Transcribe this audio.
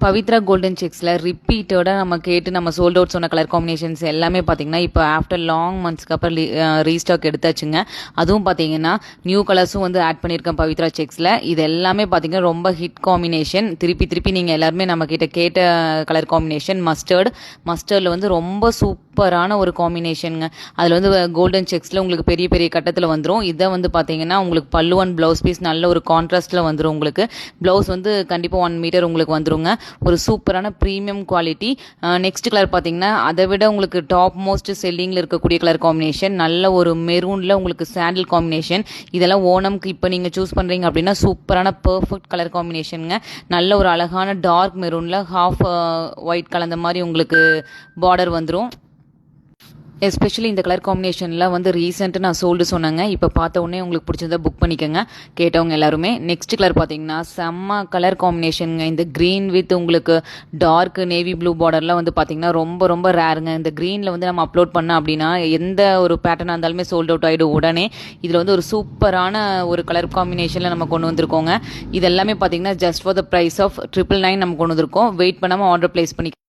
Pavithra golden செக்ஸில் ரிப்பீட்டடாக நம்ம கேட்டு நம்ம சோல்ட் அவுட் சொன்ன கலர் காம்பினேஷன்ஸ் எல்லாமே பார்த்தீங்கன்னா இப்போ ஆஃப்டர் லாங் மந்த்ஸ்க்கு அப்புறம் ரீஸ்டாக் எடுத்தாச்சுங்க. அதுவும் பார்த்தீங்கன்னா நியூ கலர்ஸும் வந்து ஆட் பண்ணியிருக்கேன் பவித்ரா செக்ஸில். இது எல்லாமே பார்த்தீங்கன்னா ரொம்ப ஹிட் காம்பினேஷன். திருப்பி நீங்கள் எல்லாருமே நம்ம கிட்ட கேட்ட கலர் காம்பினேஷன் மஸ்டர்டில் வந்து ரொம்ப சூப்பரான ஒரு காம்பினேஷனுங்க. அதில் வந்து கோல்டன் செக்ஸில் உங்களுக்கு பெரிய பெரிய கட்டத்தில் வந்துடும். இதை வந்து பார்த்தீங்கன்னா உங்களுக்கு பல்லு அண்ட் ப்ளவுஸ் பீஸ் நல்ல ஒரு கான்ட்ராஸ்ட்டில் வந்துடும். உங்களுக்கு ப்ளவுஸ் வந்து கண்டிப்பாக 1 மீட்டர் உங்களுக்கு வந்துருங்க. ஒரு சூப்பரான ப்ரீமியம் குவாலிட்டி. நெக்ஸ்ட் கலர் பார்த்தீங்கன்னா அதை விட உங்களுக்கு டாப் மோஸ்ட் செல்லிங்கில் இருக்கக்கூடிய கலர் காம்பினேஷன் நல்ல ஒரு மெரூனில் உங்களுக்கு சாண்டில் காம்பினேஷன். இதெல்லாம் ஓணம்க்கு இப்போ நீங்கள் சூஸ் பண்ணுறீங்க அப்படின்னா சூப்பரான பர்ஃபெக்ட் கலர் காம்பினேஷனுங்க. நல்ல ஒரு அழகான டார்க் மெரூனில் ஹாஃப் ஒயிட் கலந்த மாதிரி உங்களுக்கு பார்டர் வந்துடும். எஸ்பெஷலி இந்த கலர் காம்பினேஷனில் வந்து ரீசெண்டாக நான் சோல்டு சொன்னாங்க. இப்போ பார்த்த உடனே உங்களுக்கு பிடிச்சதை புக் பண்ணிக்கோங்க கேட்டவங்க எல்லாருமே. நெக்ஸ்ட் கலர் பார்த்தீங்கன்னா செம்ம கலர் காம்பினேஷனுங்க. இந்த க்ரீன் வித் உங்களுக்கு டார்க் நேவி ப்ளூ பார்டர்லாம் வந்து பார்த்தீங்கன்னா ரொம்ப ரொம்ப ரேருங்க. இந்த க்ரீனில் வந்து நம்ம அப்லோட் பண்ணோம் அப்படின்னா எந்த ஒரு பேட்டர்னாக இருந்தாலுமே சோல்ட் அவுட் ஆகிடும் உடனே. இதில் வந்து ஒரு சூப்பரான ஒரு கலர் காம்பினேஷனில் நம்ம கொண்டு வந்திருக்கோங்க. இது எல்லாமே பார்த்தீங்கன்னா just for the price of 999 நம்ம கொண்டு வந்திருக்கோம். வெயிட் பண்ணாமல் ஆர்டர் பிளேஸ் பண்ணி